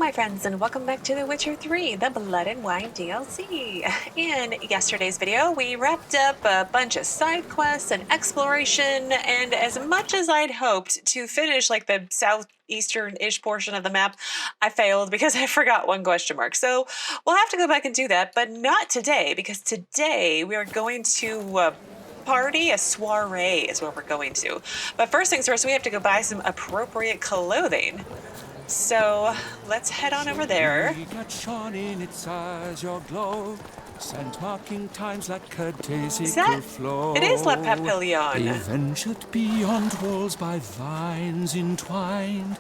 my friends, and welcome back to The Witcher 3, the Blood and Wine DLC. In yesterday's video, we wrapped up a bunch of side quests and exploration, and as much as I'd hoped to finish like the southeastern-ish portion of the map, I failed because I forgot one question mark. So we'll have to go back and do that, but not today, because today we are going to party. A soiree is where we're going to. But first things first, we have to go buy some appropriate clothing. So let's head on over there. Is that? It is La Papillon. They ventured beyond walls by vines entwined,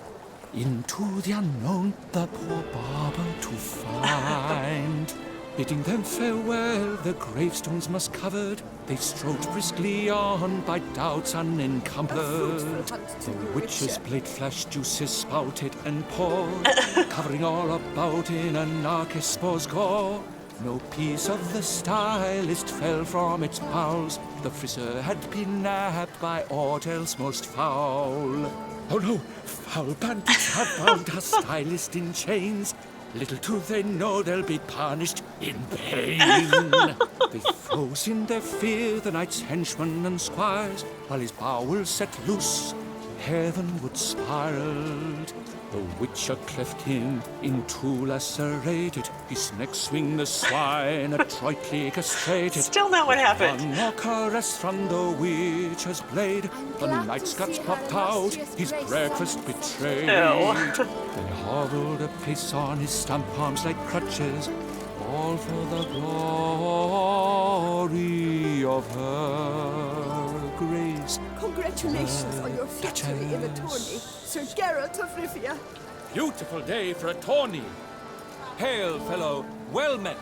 into the unknown the poor barber to find. Bidding them farewell, the gravestones musk covered, they strode briskly on by doubts unencumbered. The witch's blade flashed, juices spouted and poured, covering all about in anarchispor's gore. No piece of the stylist fell from its bowels. The friseur had been nabbed by aught else most foul. Oh no, foul bandits have bound our stylist in chains. Little do they know they'll be punished in pain. They froze in their fear, the knight's henchmen and squires, while his bowels set loose, heavenward spiraled. The witcher cleft him in two lacerated, his neck swing the swine adroitly castrated. Still not what happened. One more caress from the witcher's blade, the knight's guts popped out, his breakfast betrayed. They hobbled a pace on his stump arms like crutches, all for the glory of her grace. Congratulations on your victory in the tourney, Sir Geralt of Rivia. Beautiful day for a tourney. Hail, fellow, well met.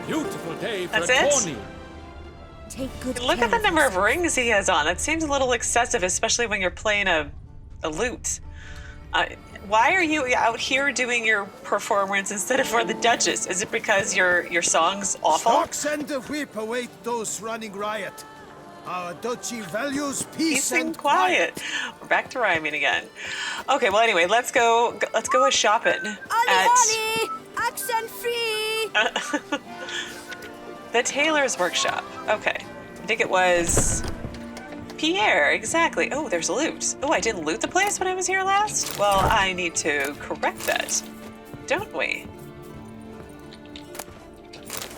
Beautiful day for That's a it? tourney. Take good Look care at the of number of yourself. rings he has on. That seems a little excessive, especially when you're playing a lute. Why are you out here doing your performance instead of for the Duchess? Is it because your song's awful? Stocks and the whip await those running riot. Our duchy values peace and quiet. We're back to rhyming again. Okay, well anyway, let's go shopping Ollie, accent free. the tailor's workshop. Okay, I think it was Pierre, exactly. Oh, there's loot. Oh, I didn't loot the place when I was here last? Well, I need to correct that, don't we?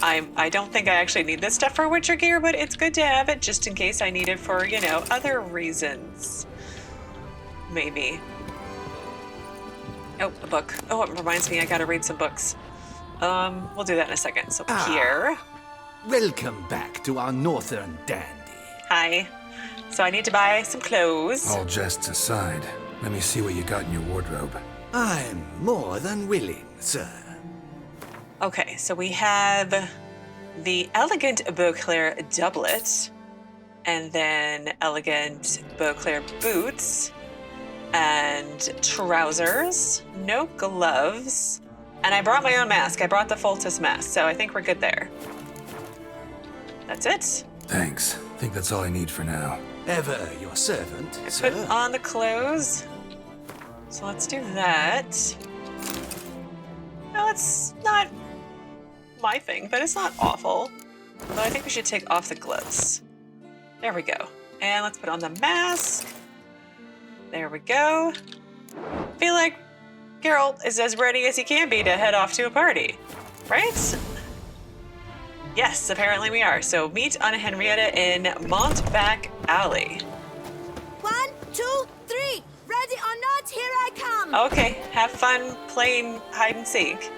I don't think I actually need this stuff for Witcher gear, but it's good to have it just in case I need it for, you know, other reasons. Maybe. Oh, a book. Oh, it reminds me I gotta read some books. We'll do that in a second. So, Pierre. Welcome back to our northern dandy. Hi. So I need to buy some clothes. All jests aside, let me see what you got in your wardrobe. I'm more than willing, sir. Okay, so we have the elegant Beauclair doublet, and then elegant Beauclair boots, and trousers, no gloves, and I brought my own mask. I brought the Fultus mask, so I think we're good there. That's it. Thanks. I think that's all I need for now. Ever your servant, I sir. put on the clothes, so let's do that. No, it's not my thing, but it's not awful. But I think we should take off the gloves. There we go. And let's put on the mask. There we go. Feel like Geralt is as ready as he can be to head off to a party, right? Yes, apparently we are. So meet Anna Henrietta in Montback Alley. 1, 2, 3. Ready or not, here I come. Okay, have fun playing hide and seek.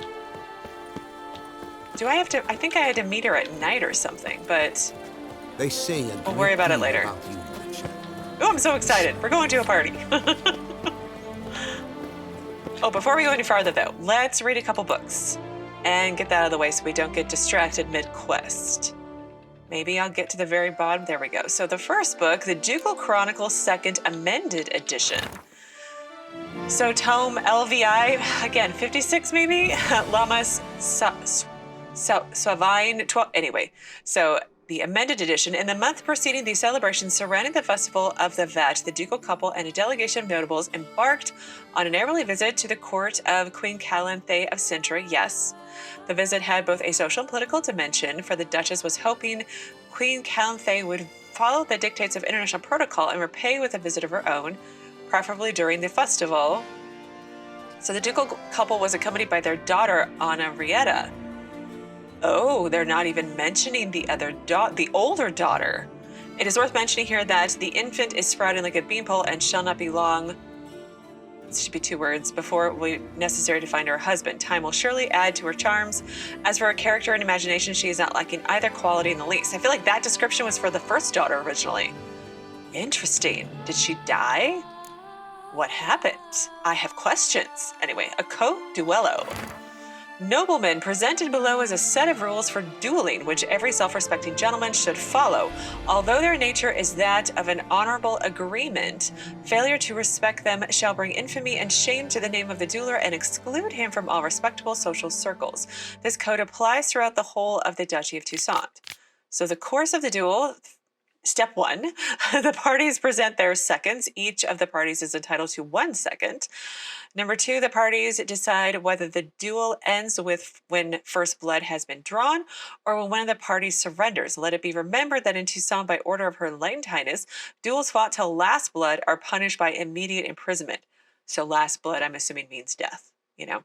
Do I have to? I think I had to meet her at night or something, but They say we'll worry about it later. Oh, I'm so excited. We're going to a party. Oh, before we go any farther though, let's read a couple books and get that out of the way so we don't get distracted mid-quest. Maybe I'll get to the very bottom. There we go. So the first book, the Ducal Chronicle 2nd Amended Edition. So tome LVI, again, 56 maybe? Lamas Soiree 12. Anyway, so the amended edition. In the month preceding the celebration surrounding the festival of the Vet, the ducal couple and a delegation of notables embarked on an early visit to the court of Queen Calanthe of Cintra. Yes, the visit had both a social and political dimension, for the Duchess was hoping Queen Calanthe would follow the dictates of international protocol and repay with a visit of her own, preferably during the festival. So the ducal couple was accompanied by their daughter, Anna Henrietta. Oh, they're not even mentioning the older daughter. It is worth mentioning here that the infant is sprouting like a beanpole and shall not be long, it should be 2 words, before it will be necessary to find her husband. Time will surely add to her charms. As for her character and imagination, she is not lacking either quality in the least. I feel like that description was for the first daughter originally. Interesting. Did she die? What happened? I have questions. Anyway, a Duello. Noblemen, presented below is a set of rules for dueling, which every self-respecting gentleman should follow. Although their nature is that of an honorable agreement, failure to respect them shall bring infamy and shame to the name of the dueler and exclude him from all respectable social circles. This code applies throughout the whole of the Duchy of Toussaint. So the course of the duel. Step 1, the parties present their seconds. Each of the parties is entitled to 1 second. Number 2, the parties decide whether the duel ends with when first blood has been drawn or when one of the parties surrenders. Let it be remembered that in Toussaint, by order of Her Enlightened Highness, duels fought till last blood are punished by immediate imprisonment. So last blood, I'm assuming, means death, you know?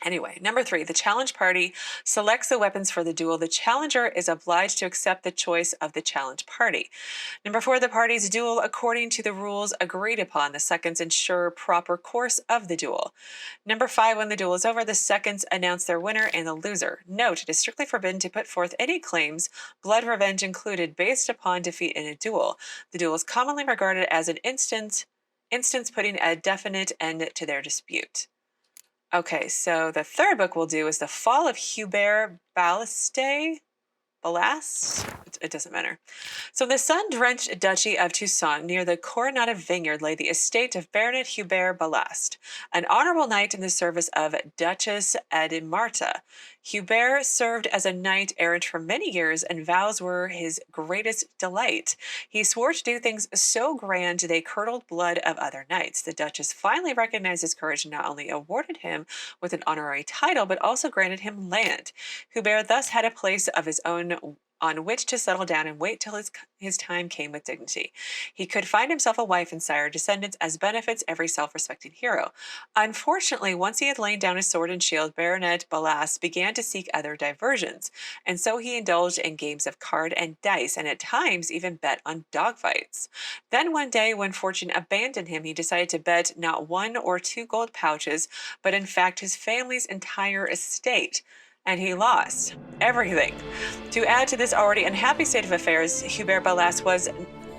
Anyway, number 3, the challenge party selects the weapons for the duel. The challenger is obliged to accept the choice of the challenge party. Number 4, the parties duel according to the rules agreed upon. The seconds ensure proper course of the duel. Number 5, when the duel is over, the seconds announce their winner and the loser. Note, it is strictly forbidden to put forth any claims, blood revenge included, based upon defeat in a duel. The duel is commonly regarded as an instance putting a definite end to their dispute. Okay, so the third book we'll do is The Fall of Hubert Balaste? It doesn't matter. So the sun-drenched Duchy of Toussaint, near the Coronata Vineyard, lay the estate of Baronet Hubert Balaste, an honorable knight in the service of Duchess Admarta. Hubert served as a knight-errant for many years, and vows were his greatest delight. He swore to do things so grand they curdled blood of other knights. The Duchess finally recognized his courage and not only awarded him with an honorary title, but also granted him land. Hubert thus had a place of his own on which to settle down and wait till his time came with dignity. He could find himself a wife and sire descendants as benefits every self-respecting hero. Unfortunately, once he had lain down his sword and shield, Baronet Balaste began to seek other diversions, and so he indulged in games of card and dice, and at times even bet on dogfights. Then one day, when fortune abandoned him, he decided to bet not 1 or 2 gold pouches, but in fact his family's entire estate. And he lost everything. To add to this already unhappy state of affairs, Hubert Balaste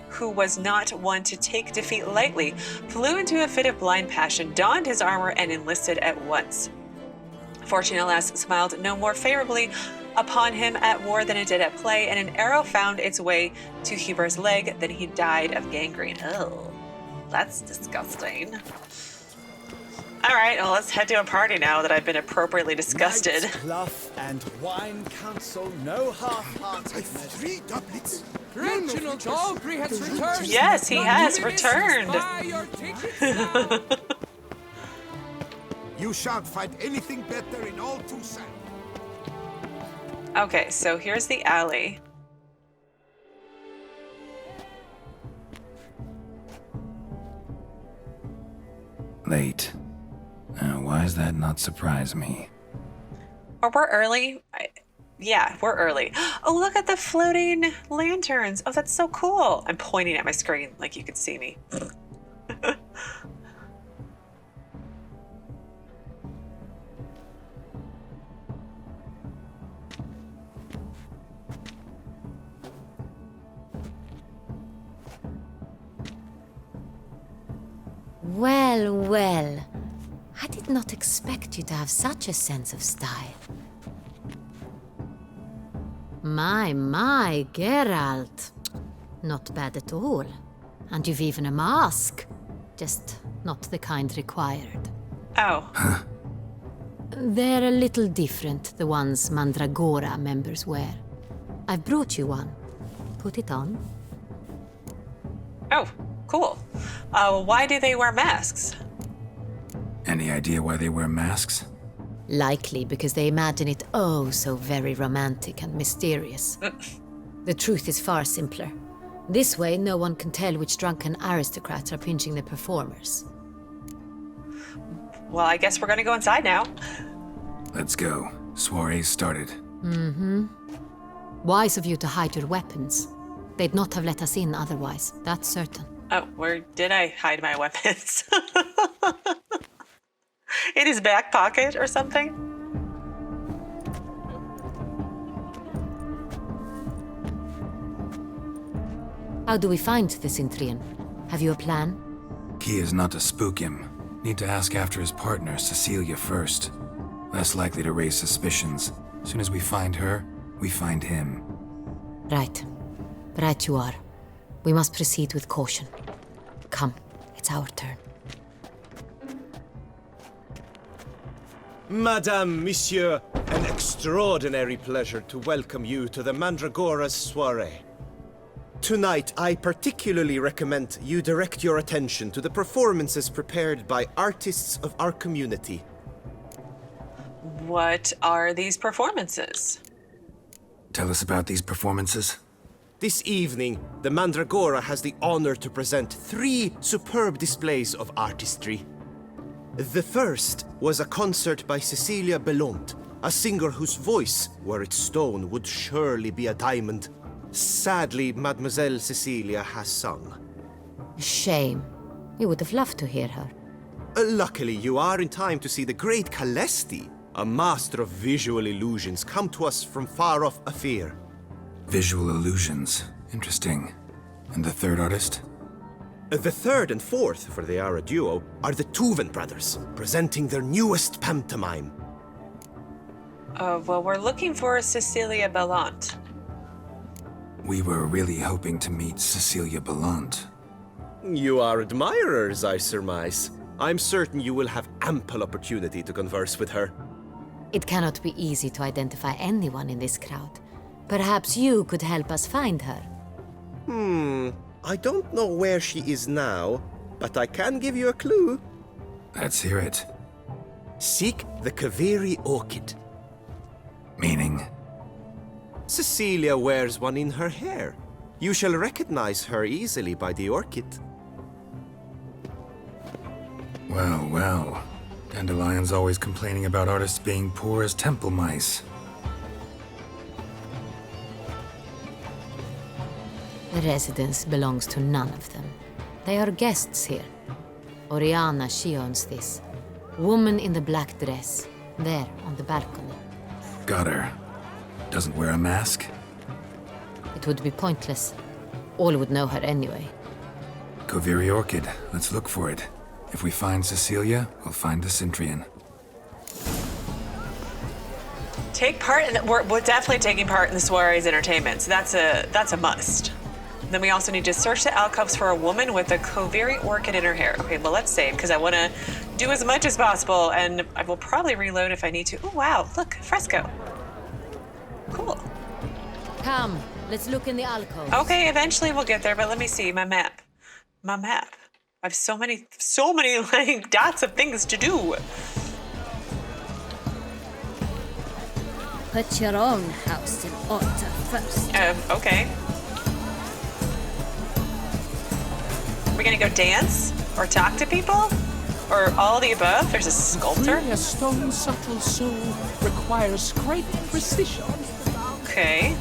who was not one to take defeat lightly, flew into a fit of blind passion, donned his armor, and enlisted at once. Fortune, alas, smiled no more favorably upon him at war than it did at play, and an arrow found its way to Hubert's leg. Then he died of gangrene. Oh, that's disgusting. All right, well, let's head to a party now that I've been appropriately disgusted. Knight's cloth and wine council, no half-hearted. 3 doublets. Reginald Aubrey has returned. Yes, he has returned. You shan't find anything better in all Toussaint. Okay, so here's the alley. Late. Why does that not surprise me? Or we're early. Yeah, we're early. Oh, look at the floating lanterns. Oh, that's so cool. I'm pointing at my screen like you can see me. Well, well. I did not expect you to have such a sense of style. My, Geralt. Not bad at all. And you've even a mask. Just not the kind required. Oh. Huh? They're a little different, the ones Mandragora members wear. I've brought you one. Put it on. Oh, cool. Why do they wear masks? Any idea why they wear masks? Likely because they imagine it oh so very romantic and mysterious. The truth is far simpler. This way, no one can tell which drunken aristocrats are pinching the performers. Well, I guess we're gonna go inside now. Let's go. Soiree's started. Wise of you to hide your weapons. They'd not have let us in otherwise, that's certain. Oh, where did I hide my weapons? In his back pocket or something? How do we find the Cintrian? Have you a plan? Key is not to spook him. Need to ask after his partner, Cecilia, first. Less likely to raise suspicions. As soon as we find her, we find him. Right. Right you are. We must proceed with caution. Come, it's our turn. Madame, Monsieur, an extraordinary pleasure to welcome you to the Mandragora's soiree. Tonight, I particularly recommend you direct your attention to the performances prepared by artists of our community. What are these performances? Tell us about these performances. This evening, the Mandragora has the honor to present 3 superb displays of artistry. The first was a concert by Cecilia Bellante, a singer whose voice, were it stone, would surely be a diamond. Sadly, Mademoiselle Cecilia has sung. Shame. We would have loved to hear her. Luckily, you are in time to see the great Kalestri, a master of visual illusions, come to us from far off afar. Visual illusions. Interesting. And the third artist? The third and fourth, for they are a duo, are the Tuven brothers, presenting their newest pantomime. Well, we're looking for Cecilia Bellante. We were really hoping to meet Cecilia Bellante. You are admirers, I surmise. I'm certain you will have ample opportunity to converse with her. It cannot be easy to identify anyone in this crowd. Perhaps you could help us find her. I don't know where she is now, but I can give you a clue. Let's hear it. Seek the Kaveri orchid. Meaning? Cecilia wears one in her hair. You shall recognize her easily by the orchid. Well, well. Dandelion's always complaining about artists being poor as temple mice. The residence belongs to none of them. They are guests here. Oriana, she owns this. Woman in the black dress. There, on the balcony. Got her. Doesn't wear a mask? It would be pointless. All would know her anyway. Kaveri orchid. Let's look for it. If we find Cecilia, we'll find the Cintrian. Take part in the, we're definitely taking part in the soiree's entertainment, so that's a must. Then we also need to search the alcoves for a woman with a Kaveri orchid in her hair. Okay, well, let's save, because I want to do as much as possible, and I will probably reload if I need to. Oh, wow, look, fresco. Cool. Come, let's look in the alcove. Okay, eventually we'll get there, but let me see my map. My map. I have so many like dots of things to do. Put your own house in order first. Okay. Are we gonna go dance? Or talk to people? Or all the above? There's a sculptor? Free a stone's subtle soul requires great precision. Okay.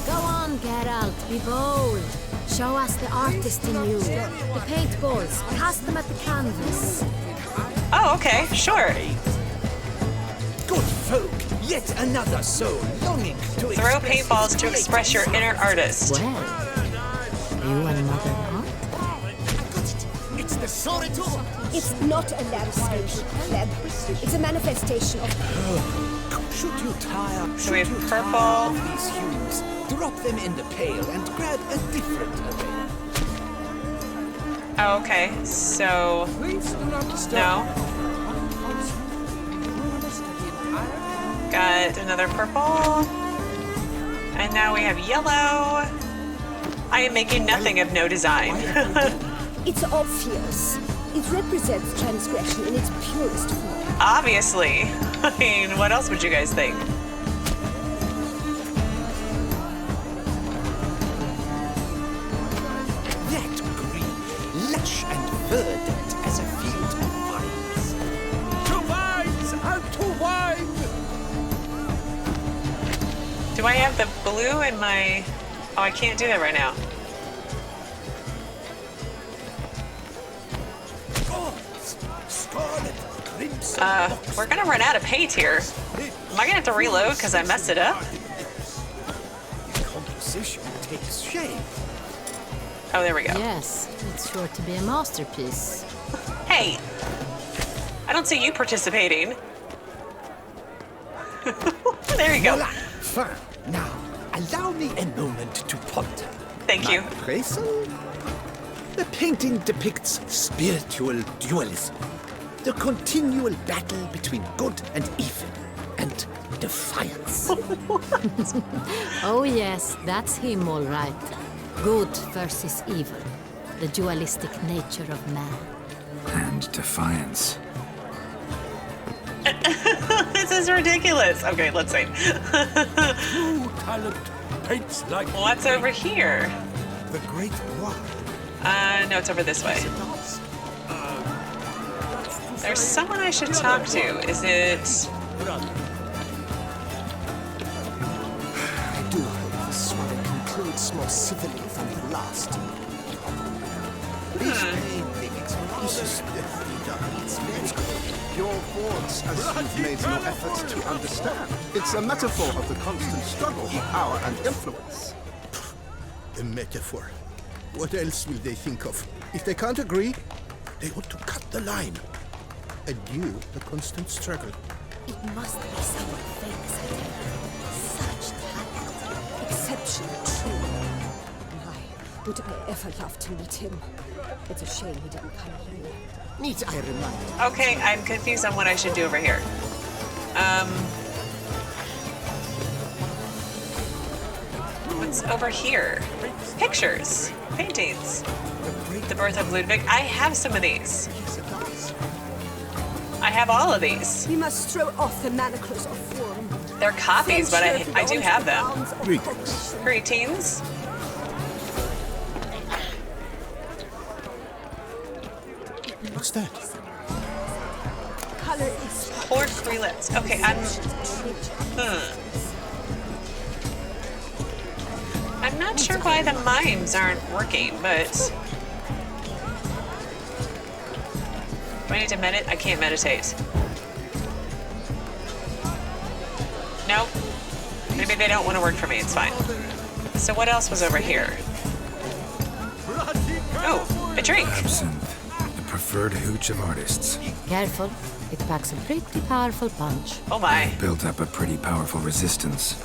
Go on, Geralt, be bold. Show us the artist in you. The paintballs, cast them at the canvas. Oh, okay, sure. Good folk, yet another soul longing to Throw paintballs to express your inner artist. Well, you another art? It's the Soiree. It's not a landscape, Pleb. It's a manifestation of... Should you tire? So we have should you purple. tire of these hues, drop them in the pail and grab a different array. Oh, okay, so... No. Got another purple. And now we have yellow. I am making nothing of no design. It's obvious. It represents transgression in its purest form. Obviously. I mean, what else would you guys think? That green, lush and verdant as a field of vines. To vines and to wine! Do I have the blue in my... Oh, I can't do that right now. Scarlet, crimson, We're gonna run out of paint here. Am I gonna have to reload because I messed it up? the composition takes shape. Oh, there we go. Yes, it's sure to be a masterpiece. Hey! I don't see you participating. There you go. Voila, fine. Now, allow me a moment to ponder. Thank you. Appraisal? The painting depicts spiritual dualism, the continual battle between good and evil, and defiance. Oh yes, that's him all right. Good versus evil. The dualistic nature of man. And defiance. This is ridiculous. Okay, let's see. True talent paints like What's over here? The great one. No, it's over this way. There's someone I should talk to. Is it... I do hope this one concludes more civilly than the last. This is definitely done. It's very good. Your thoughts as you've made no effort to understand. It's a metaphor of the constant struggle for power and influence. A metaphor. What else will they think of? If they can't agree, they ought to cut the line. Adieu, the constant struggle. It must be someone famous, I tell you. Such talent. Exceptional, too. My, would I ever love to meet him? It's a shame he didn't come here. Need I remind you? Okay, I'm confused on what I should do over here. What's over here? Pictures. Paintings. The Birth of Ludwig. I have some of these. I have all of these. We must throw off the manacles of form. They're copies, but I do have them. Greetings. Greetings. What's that? Color is Poured grillets. Okay, I'm not sure why the mimes aren't working, but... Do I need to meditate? I can't meditate. Nope. Maybe they don't want to work for me. It's fine. So what else was over here? Oh, a drink. Absinthe. The preferred hooch of artists. Careful, it packs a pretty powerful punch. Oh my. Built up a pretty powerful resistance.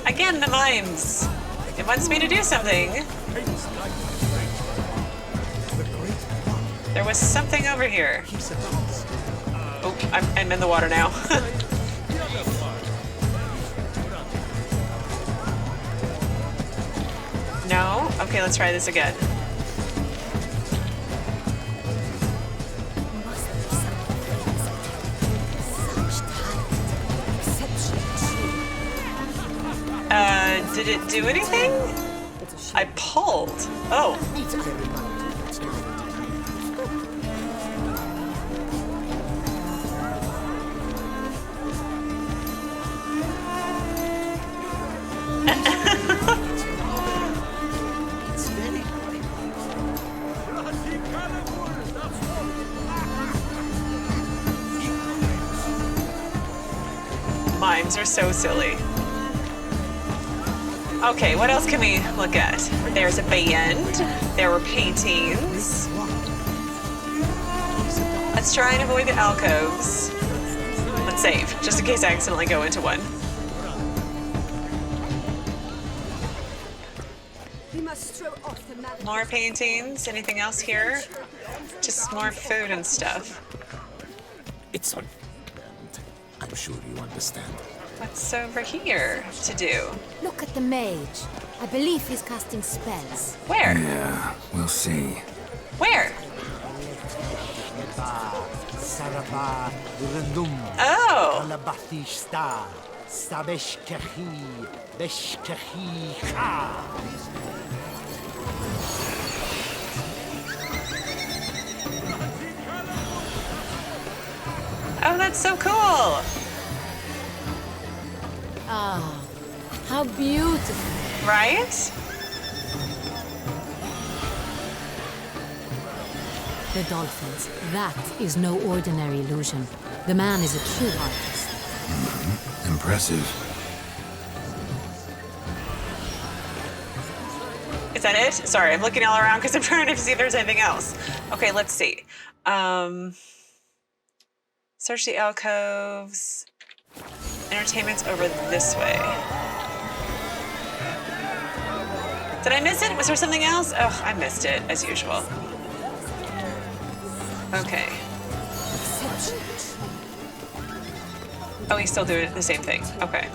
Again, the mimes. It wants me to do something. There was something over here. Oh, I'm in the water now. No? Okay, let's try this again. Did it do anything? I pulled. Oh. Mimes are so silly. Okay, what else can we look at? There's a band. There were paintings. Let's try and avoid the alcoves. Let's save, just in case I accidentally go into one. More paintings. Anything else here? Just more food and stuff. It's on. And I'm sure you understand. What's over here to do? Look at the mage. I believe he's casting spells. Where? Yeah, we'll see. Where? Oh! Oh, that's so cool! Ah, how beautiful. Right? The dolphins. That is no ordinary illusion. The man is a true artist. Impressive. Is that it? Sorry, I'm looking all around because I'm trying to see if there's anything else. Okay, let's see. Search the alcoves. Entertainment's over this way. Did I miss it? Was there something else? Oh, I missed it, as usual. Okay. Oh, he's still doing the same thing. Okay.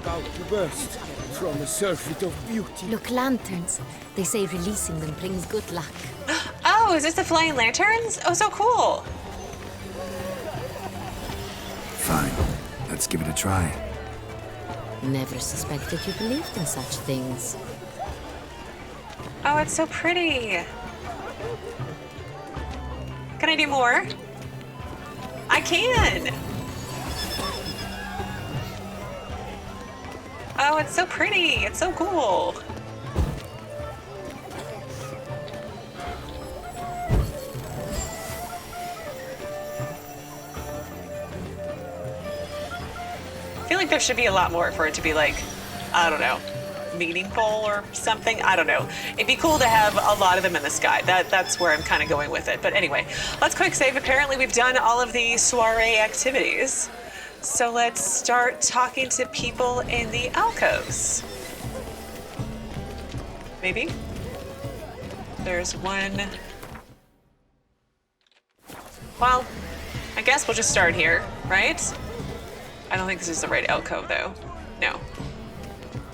About to burst from a surfeit of beauty. Look, lanterns. They say releasing them brings good luck. Oh, is this the flying lanterns? Oh, so cool. Fine. Let's give it a try. Never suspected you believed in such things. Oh, it's so pretty. Can I do more? I can. Oh, it's so pretty. It's so cool. I feel like there should be a lot more for it to be like, I don't know, meaningful or something. I don't know. It'd be cool to have a lot of them in the sky. That's where I'm kind of going with it. But anyway, let's quick save. Apparently we've done all of the soiree activities. So let's start talking to people in the alcoves. Maybe? There's one. Well, I guess we'll just start here, right? I don't think this is the right alcove, though. No.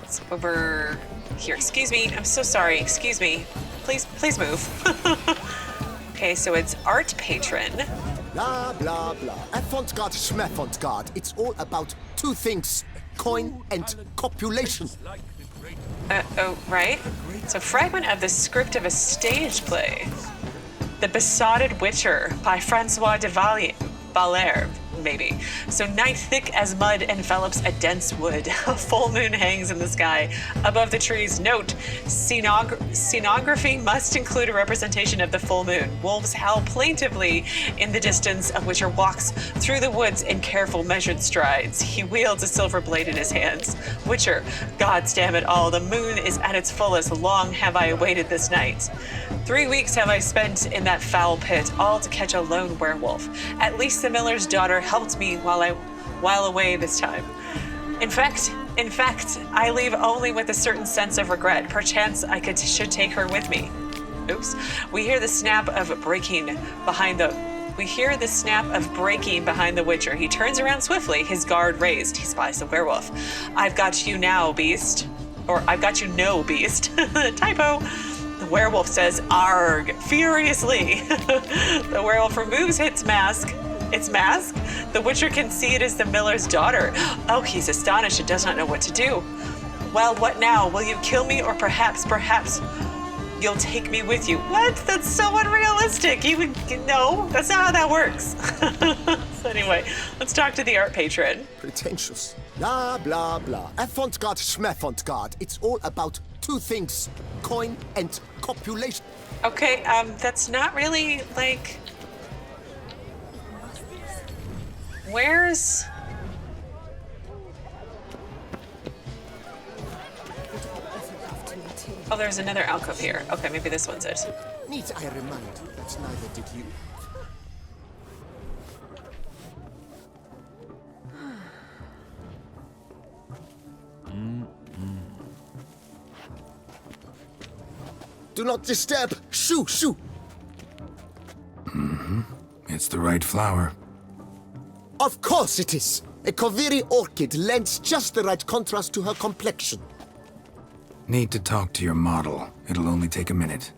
It's over here. Excuse me. I'm so sorry. Excuse me. Please move. Okay, so it's art patron. Blah, blah, blah. Avant-garde, schmavant-garde. It's all about two things. Coin and copulation. Oh, right. So fragment of the script of a stage play. The Besotted Witcher by Francois de Valère. Maybe. So night thick as mud envelops a dense wood. A full moon hangs in the sky above the trees. Note, scenography must include a representation of the full moon. Wolves howl plaintively in the distance. A witcher walks through the woods in careful, measured strides. He wields a silver blade in his hands. Witcher, gods damn it all, the moon is at its fullest. Long have I awaited this night. 3 weeks have I spent in that foul pit, all to catch a lone werewolf. At least the miller's daughter helped me while away this time. In fact, I leave only with a certain sense of regret. Perchance I should take her with me. Oops. We hear the snap of breaking behind the witcher. He turns around swiftly, his guard raised. He spies the werewolf. I've got you now, beast. Or I've got you no, beast. Typo. The werewolf says, arg, furiously. The werewolf removes its mask. The witcher can see it is the miller's daughter. Oh, he's astonished and does not know what to do. Well, what now? Will you kill me, or perhaps you'll take me with you? What? That's so unrealistic. No, that's not how that works. So anyway, let's talk to the art patron. Pretentious. Blah, blah, blah. Avant-garde, schmavant-garde. It's all about two things. Coin and copulation. Okay, that's not really, like... Where's... Oh, there's another alcove here. Okay, maybe this one's it. Need I remind you that neither did you. Do not disturb! Shoo, shoo! It's the right flower. Of course it is. A Koviri orchid lends just the right contrast to her complexion. Need to talk to your model. It'll only take a minute.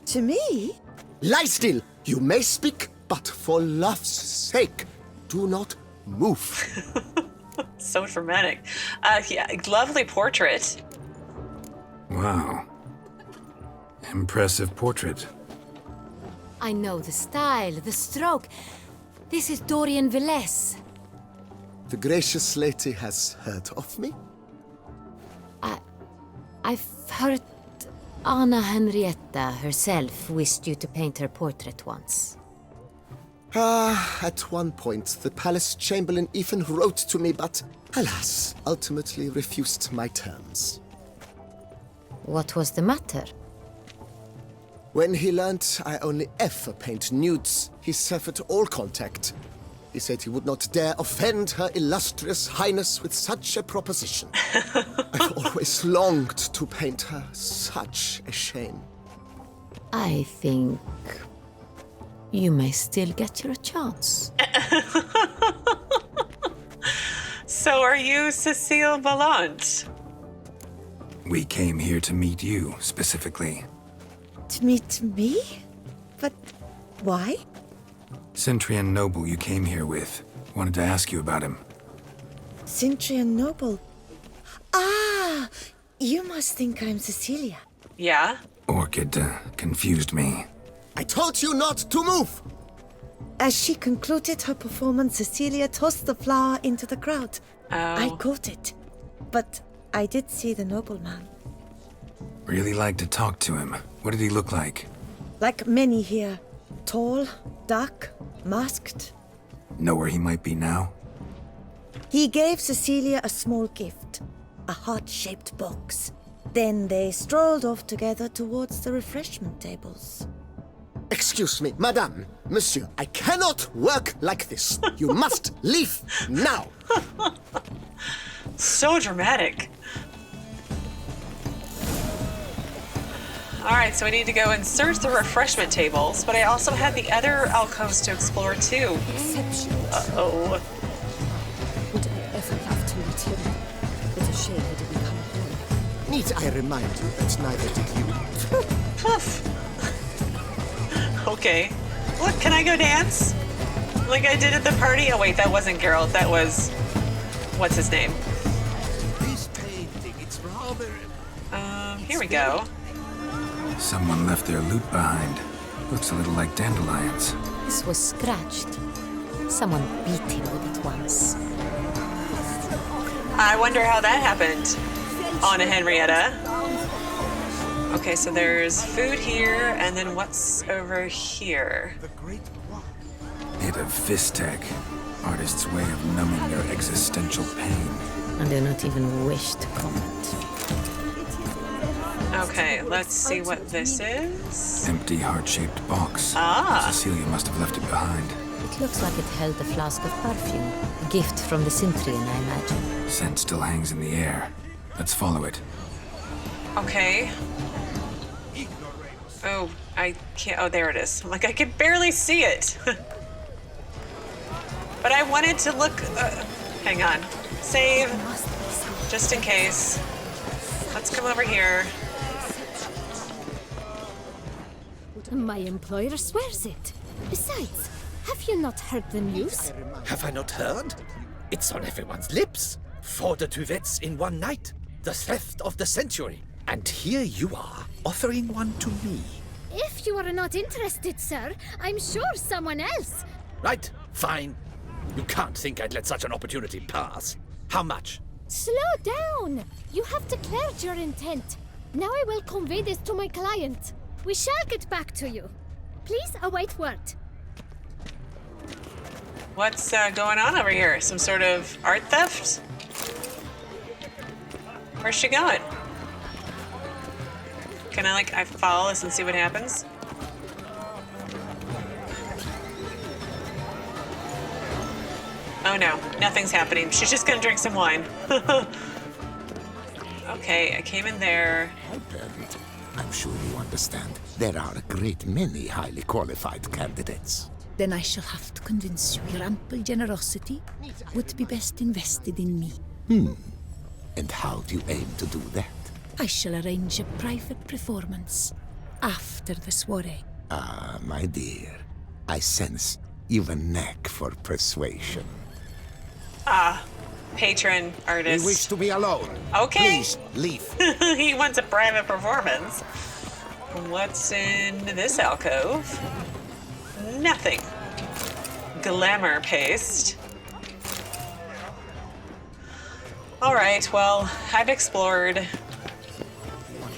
To me? Lie still. You may speak, but for love's sake, do not move. So dramatic. Yeah, lovely portrait. Wow. Impressive portrait. I know the style, the stroke. This is Dorian Villesse. The gracious lady has heard of me? I've heard Anna Henrietta herself wished you to paint her portrait once. At one point, the palace chamberlain even wrote to me, but alas, ultimately refused my terms. What was the matter? When he learnt I only ever paint nudes, he severed all contact. He said he would not dare offend her illustrious highness with such a proposition. I've always longed to paint her. Such a shame. I think you may still get your chance. So are you Cecile Bellante? We came here to meet you, specifically. To meet me? But why? Cintrian noble you came here with. Wanted to ask you about him. Cintrian noble. Ah! You must think I'm Cecilia. Yeah? Orchid confused me. I told you not to move! As she concluded her performance, Cecilia tossed the flower into the crowd. I caught it. But I did see the nobleman. Really like to talk to him. What did he look like? Like many here. Tall, dark, masked. Know where he might be now? He gave Cecilia a small gift, a heart-shaped box. Then they strolled off together towards the refreshment tables. Excuse me, madame, monsieur, I cannot work like this. You must leave now. So dramatic. Alright, so we need to go and search the refreshment tables, but I also had the other alcoves to explore too. Uh-oh. Would I ever love to meet him? It's a shame he didn't come home. Need I remind you that neither did you? Poof. Okay. Look, can I go dance? Like I did at the party? Oh wait, that wasn't Geralt, that was... What's his name? This painting, it's rather... Here we go. Someone left their loot behind. Looks a little like dandelions. This was scratched. Someone beat him with it once. I wonder how that happened. Anna Henrietta. Okay, so there's food here, and then what's over here? Bit of fist tech. Artist's way of numbing their existential pain. I do not even wish to comment. Okay, let's see what this is. Empty heart-shaped box. Ah. Cecilia must have left it behind. It looks like it held a flask of perfume. A gift from the Cintrian, I imagine. Scent still hangs in the air. Let's follow it. Okay. Oh, I can't. Oh, there it is. I'm like, I can barely see it. But I wanted to look. Hang on. Save. Just in case. Let's come over here. My employer swears it. Besides, have you not heard the news? Have I not heard? It's on everyone's lips. 4 duets in one night. The theft of the century. And here you are, offering one to me. If you are not interested, sir, I'm sure someone else. Right, fine. You can't think I'd let such an opportunity pass. How much? Slow down. You have declared your intent. Now I will convey this to my client. We shall get back to you. Please await word. What's going on over here? Some sort of art theft? Where's she going? Can I follow this and see what happens? Oh no, nothing's happening. She's just gonna drink some wine. Okay, I came in there. I'm sure you understand. There are a great many highly qualified candidates. Then I shall have to convince you your ample generosity would be best invested in me. And how do you aim to do that? I shall arrange a private performance after the soiree. Ah, my dear, I sense you've a knack for persuasion. Patron artist. We wish to be alone. Okay. Please, leave. He wants a private performance. What's in this alcove? Nothing. Glamour paste. All right, well, I've explored.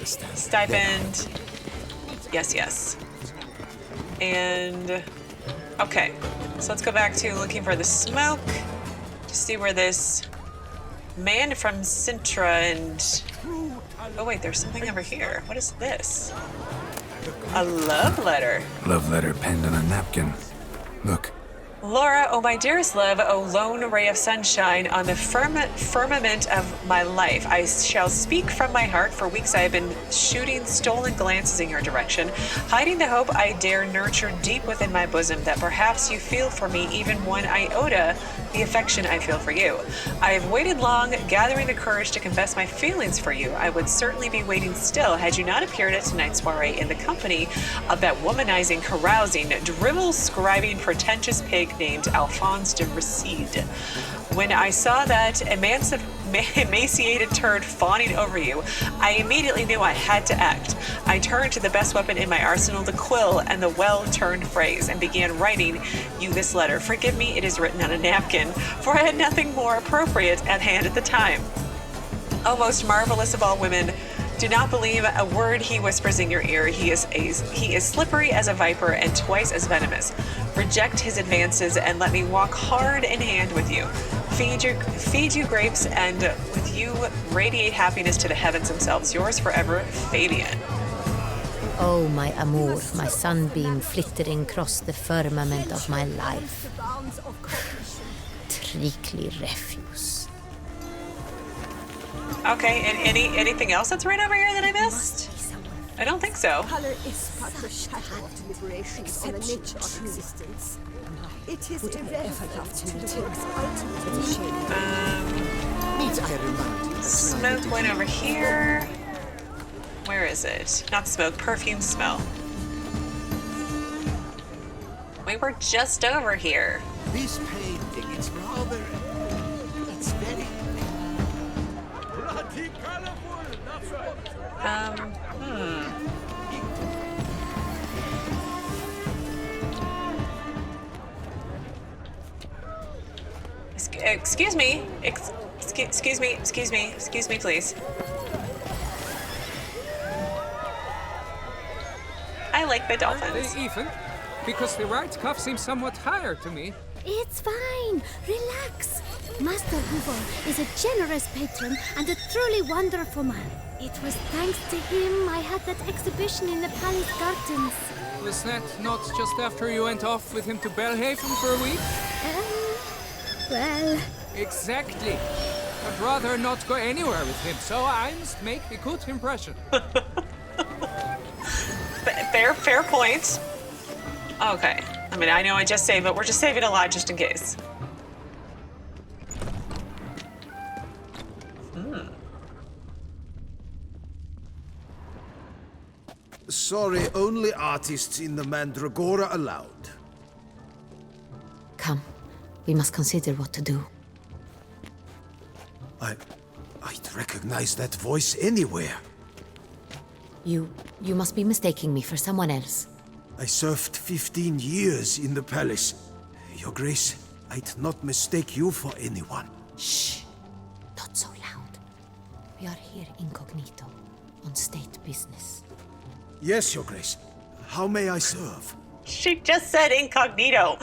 Stipend. Yes. And, okay. So let's go back to looking for the smoke. To see where this man from Cintra and... Oh wait, there's something over here. What is this? A love letter. Love letter penned on a napkin. Look. Laura, oh my dearest love, oh lone ray of sunshine on the firmament of my life. I shall speak from my heart. For weeks I have been shooting stolen glances in your direction, hiding the hope I dare nurture deep within my bosom that perhaps you feel for me even one iota the affection I feel for you. I have waited long, gathering the courage to confess my feelings for you. I would certainly be waiting still had you not appeared at tonight's soiree in the company of that womanizing, carousing, drivel-scribing, pretentious pig named Alphonse de Recede. When I saw that emaciated turd fawning over you, I immediately knew I had to act. I turned to the best weapon in my arsenal, the quill and the well-turned phrase, and began writing you this letter. Forgive me, it is written on a napkin, for I had nothing more appropriate at hand at the time. O most marvelous of all women, do not believe a word he whispers in your ear. He is slippery as a viper and twice as venomous. Reject his advances and let me walk hard in hand with you. Feed you grapes and with you radiate happiness to the heavens themselves. Yours forever, Fabian. Oh, my amour, my sunbeam flittering across the firmament of my life. Treacly refuse. Okay, and anything else that's right over here that I missed? I don't think so. Color is but the shadow of deliberation on the nature of existence. It is irrelevant to the work's ultimate shame. Smoke went over here. Where is it? Not smoke, perfume smell. We were just over here. This painting, it's rather... It's very... Excuse me. Excuse me, please. I like the dolphins. Ethan, because the right cuff seems somewhat higher to me. It's fine. Relax. Master Hubert is a generous patron and a truly wonderful man. It was thanks to him I had that exhibition in the palace gardens. Was that not just after you went off with him to Belhaven for a week? Well... Exactly. I'd rather not go anywhere with him, so I must make a good impression. Fair point. Okay. I mean, I know I just saved, but we're just saving a lot just in case. Sorry, only artists in the Mandragora allowed. Come, we must consider what to do. I'd recognize that voice anywhere. You must be mistaking me for someone else. I served 15 years in the palace. Your Grace, I'd not mistake you for anyone. Shh! Not so loud. We are here incognito, on state business. Yes, Your Grace. How may I serve? She just said incognito,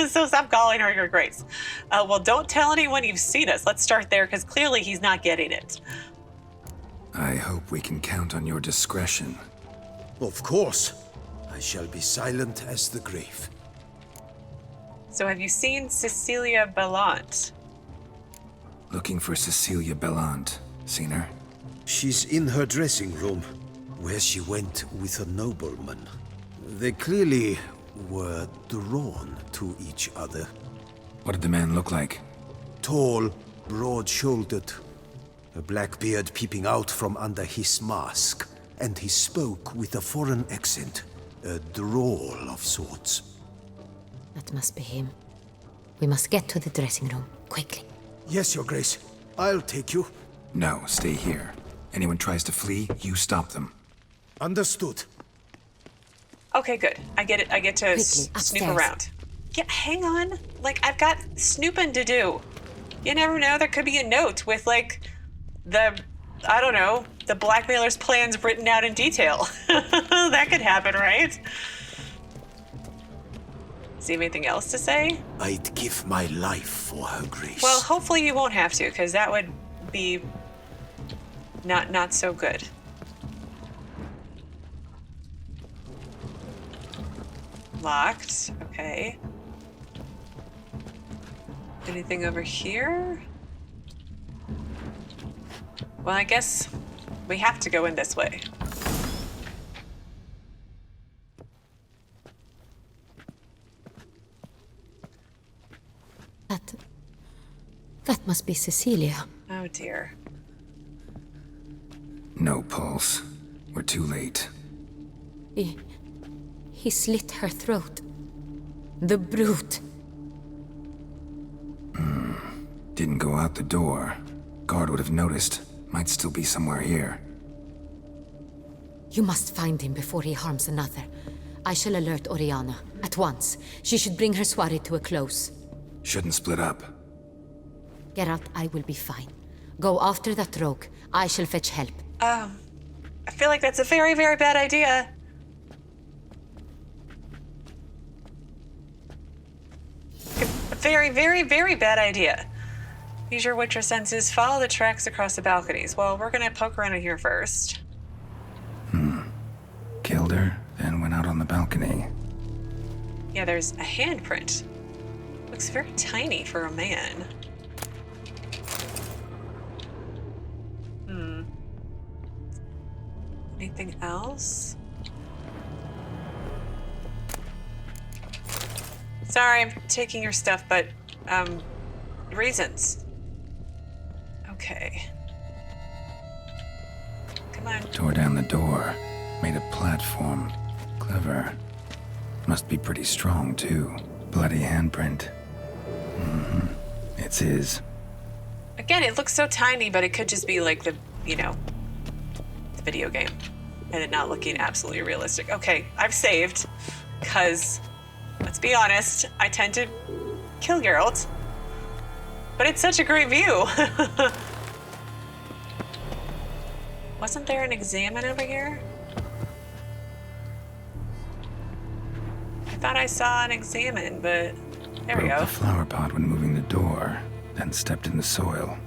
so stop calling her Your Grace. Well, don't tell anyone you've seen us. Let's start there, because clearly he's not getting it. I hope we can count on your discretion. Of course. I shall be silent as the grave. So have you seen Cecilia Bellante? Looking for Cecilia Bellante. Seen her? She's in her dressing room, where she went with a nobleman. They clearly were drawn to each other. What did the man look like? Tall, broad-shouldered, a black beard peeping out from under his mask, and he spoke with a foreign accent, a drawl of sorts. That must be him. We must get to the dressing room, quickly. Yes, Your Grace. I'll take you. No, stay here. Anyone tries to flee, you stop them. Understood. Okay, good. I get it. I get to Quickly, snoop upstairs. around. Yeah, hang on. Like, I've got snooping to do. You never know, there could be a note with, like, I don't know, the blackmailer's plans written out in detail. That could happen, right? Is there anything else to say? I'd give my life for her grace. Well, hopefully you won't have to, because that would be not so good. Locked. Okay. Anything over here? Well, I guess we have to go in this way. That must be Cecilia. Oh dear. No pulse. We're too late. He slit her throat. The brute. Didn't go out the door. Guard would have noticed. Might still be somewhere here. You must find him before he harms another. I shall alert Oriana. At once. She should bring her soiree to a close. Shouldn't split up. Geralt, I will be fine. Go after that rogue. I shall fetch help. I feel like that's a very, very bad idea. A very, very, very bad idea. Use your witcher senses. Follow the tracks across the balconies. Well, we're gonna poke around in here first. Killed her, then went out on the balcony. Yeah, there's a handprint. Looks very tiny for a man. Anything else? Sorry, I'm taking your stuff, but, reasons. Okay. Come on. Tore down the door. Made a platform. Clever. Must be pretty strong, too. Bloody handprint. It's his. Again, it looks so tiny, but it could just be like the, you know, the video game. And it not looking absolutely realistic. Okay, I've saved. Because, let's be honest, I tend to kill Geralt. But it's such a great view. Wasn't there an examine over here? I thought I saw an examine, but there we Broke go. the flower pot when moving the door, then stepped in the soil.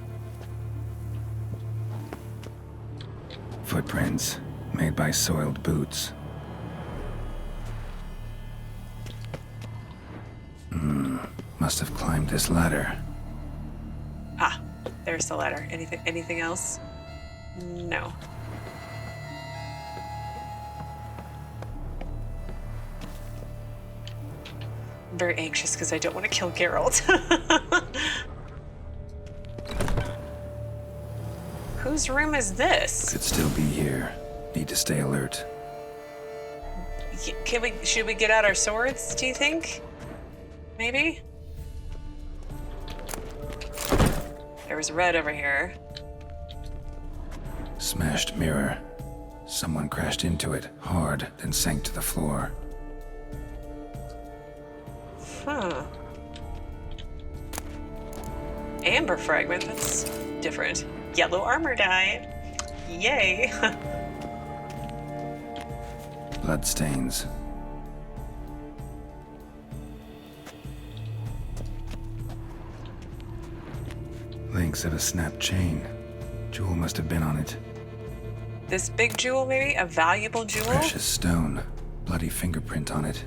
Footprints, made by soiled boots. Must have climbed this ladder. Ah, there's the ladder. Anything else? No. I'm very anxious because I don't want to kill Geralt. Whose room is this? Could still be here. Need to stay alert. Should we get out our swords, do you think? Maybe? There was red over here. Smashed mirror. Someone crashed into it hard, then sank to the floor. Huh. Amber fragment, that's different. Yellow armor die. Yay. Bloodstains. Links of a snapped chain. Jewel must have been on it. This big jewel, maybe? A valuable jewel? Precious stone. Bloody fingerprint on it.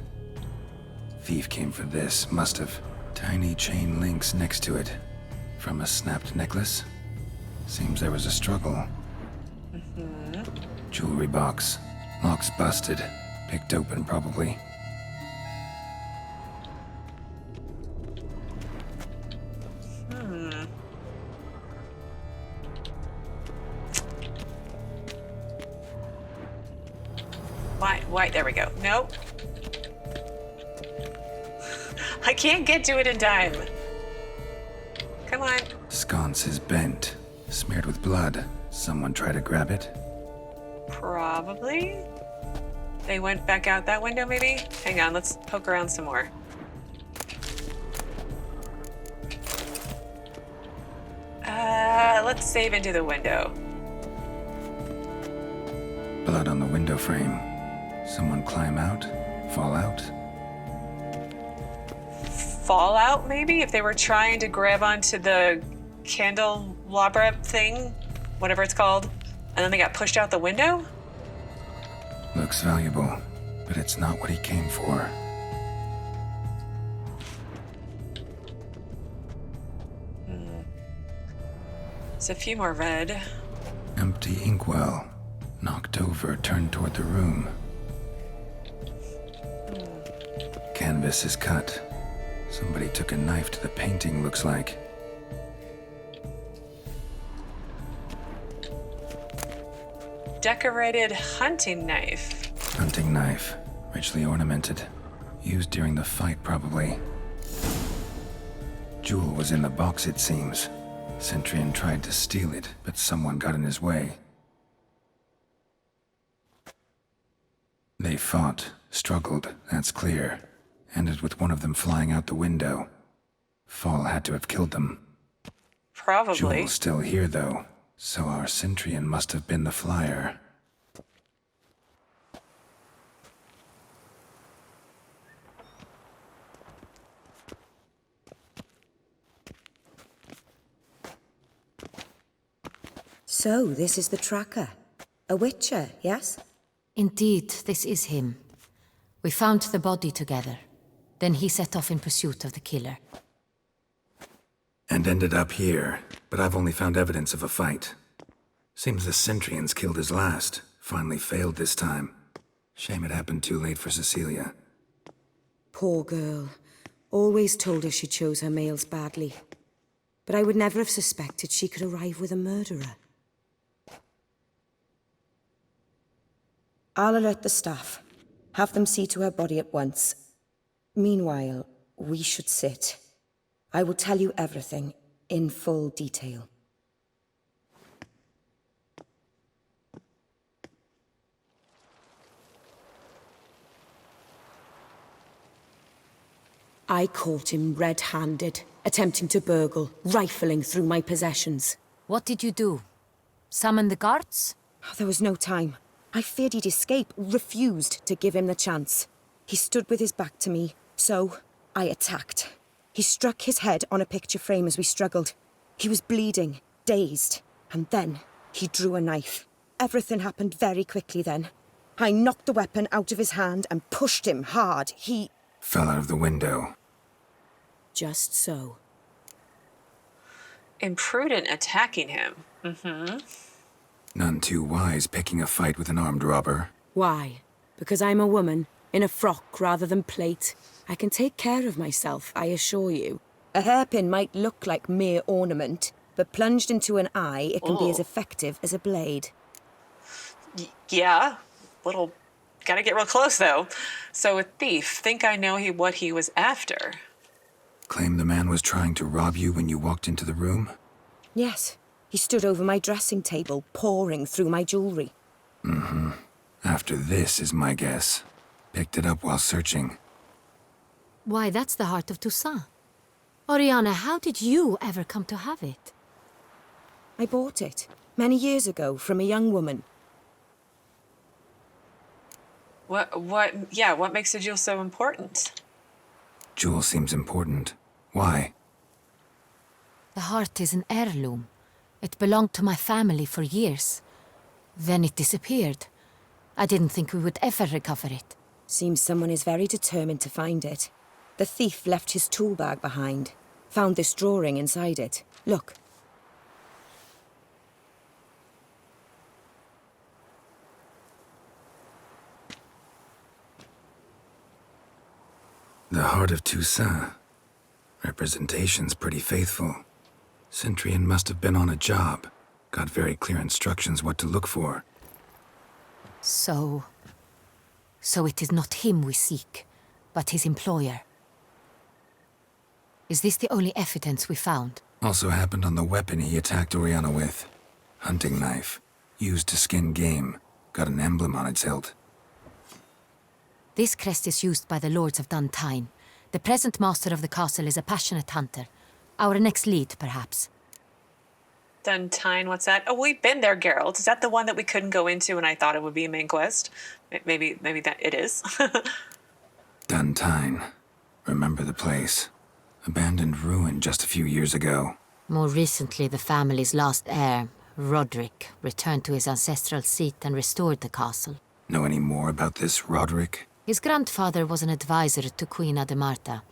Thief came for this, must have. Tiny chain links next to it. From a snapped necklace? Seems there was a struggle. Jewelry box. Lock's busted. Picked open, probably. Why? There we go. Nope. I can't get to it in time. Come on. Sconce is bent, smeared with blood. Someone try to grab it? Probably. They went back out that window, maybe? Hang on, let's poke around some more. Let's save into the window. Blood on the window frame. Someone climb out? Fall out? Fallout, maybe? If they were trying to grab onto the candelabra thing, whatever it's called, and then they got pushed out the window? Looks valuable, but it's not what he came for. There's a few more red. Empty inkwell. Knocked over, turned toward the room. Canvas is cut. Somebody took a knife to the painting, looks like. Decorated hunting knife. Hunting knife. Richly ornamented. Used during the fight, probably. Jewel was in the box, it seems. Centurion tried to steal it, but someone got in his way. They fought, struggled, that's clear. Ended with one of them flying out the window. Fall had to have killed them. Probably. Jewel's still here, though, so our Centurion must have been the flyer. So, this is the tracker. A witcher, yes? Indeed, this is him. We found the body together. Then he set off in pursuit of the killer. And ended up here, but I've only found evidence of a fight. Seems the Centurions killed his last. Finally failed this time. Shame it happened too late for Cecilia. Poor girl. Always told her she chose her males badly. But I would never have suspected she could arrive with a murderer. I'll alert the staff. Have them see to her body at once. Meanwhile, we should sit. I will tell you everything, in full detail. I caught him red-handed, attempting to burgle, rifling through my possessions. What did you do? Summon the guards? There was no time. I feared he'd escape, refused to give him the chance. He stood with his back to me, so I attacked. He struck his head on a picture frame as we struggled. He was bleeding, dazed, and then he drew a knife. Everything happened very quickly then. I knocked the weapon out of his hand and pushed him hard. He fell out of the window. Just so. Imprudent attacking him. Mm-hmm. None too wise picking a fight with an armed robber. Why? Because I'm a woman, in a frock rather than plate. I can take care of myself, I assure you. A hairpin might look like mere ornament, but plunged into an eye, it can be as effective as a blade. Yeah. Gotta get real close, though. So a thief, think I know what he was after. Claim the man was trying to rob you when you walked into the room? Yes. He stood over my dressing table, pouring through my jewelry. Mm-hmm. After this is my guess. Picked it up while searching. Why, that's the heart of Toussaint. Oriana, how did you ever come to have it? I bought it, many years ago, from a young woman. What makes the jewel so important? Jewel seems important. Why? The heart is an heirloom. It belonged to my family for years. Then it disappeared. I didn't think we would ever recover it. Seems someone is very determined to find it. The thief left his tool bag behind. Found this drawing inside it. Look. The heart of Toussaint. Representation's pretty faithful. Centurion must have been on a job. Got very clear instructions what to look for. So, So it is not him we seek, but his employer. Is this the only evidence we found? Also happened on the weapon he attacked Oriana with. Hunting knife. Used to skin game. Got an emblem on its hilt. This crest is used by the Lords of Duntine. The present master of the castle is a passionate hunter. Our next lead, perhaps. Duntine, what's that? Oh, we've been there, Geralt. Is that the one that we couldn't go into and I thought it would be a main quest? Maybe that it is. Duntine. Remember the place. Abandoned ruin just a few years ago. More recently, the family's last heir, Roderick, returned to his ancestral seat and restored the castle. Know any more about this Roderick? His grandfather was an advisor to Queen Ademarta.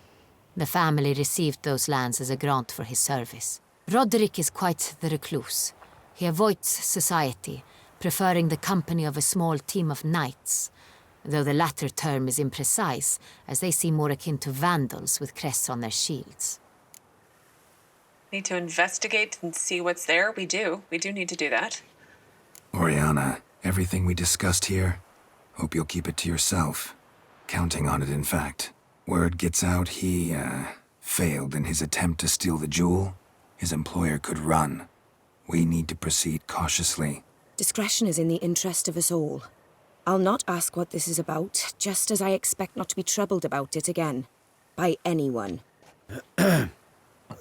The family received those lands as a grant for his service. Roderick is quite the recluse. He avoids society, preferring the company of a small team of knights, though the latter term is imprecise, as they seem more akin to vandals with crests on their shields. Need to investigate and see what's there? We do. We do need to do that. Oriana, everything we discussed here, hope you'll keep it to yourself. Counting on it, in fact. Word gets out he, failed in his attempt to steal the jewel. His employer could run. We need to proceed cautiously. Discretion is in the interest of us all. I'll not ask what this is about, just as I expect not to be troubled about it again. By anyone.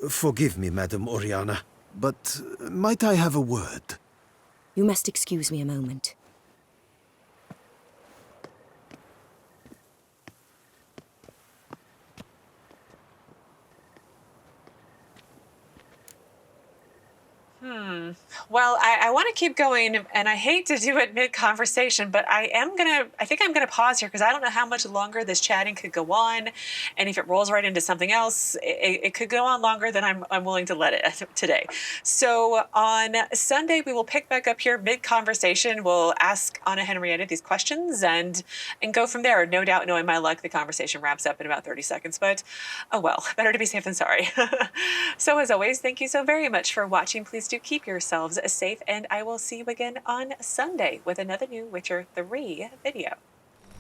Forgive me, Madam Oriana, but might I have a word? You must excuse me a moment. Well, I want to keep going, and I hate to do it mid-conversation, but I think I'm gonna pause here because I don't know how much longer this chatting could go on, and if it rolls right into something else, it could go on longer than I'm willing to let it today. So on Sunday, we will pick back up here mid-conversation. We'll ask Anna Henrietta these questions and go from there. No doubt, knowing my luck, the conversation wraps up in about 30 seconds, but oh well, better to be safe than sorry. So as always, thank you so very much for watching. Please do keep yourselves safe, and I will see you again on Sunday with another new Witcher 3 video.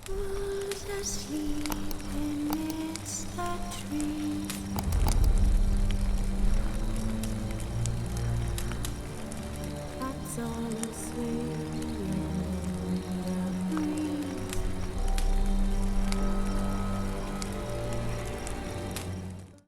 Who's asleep amidst the trees? That's all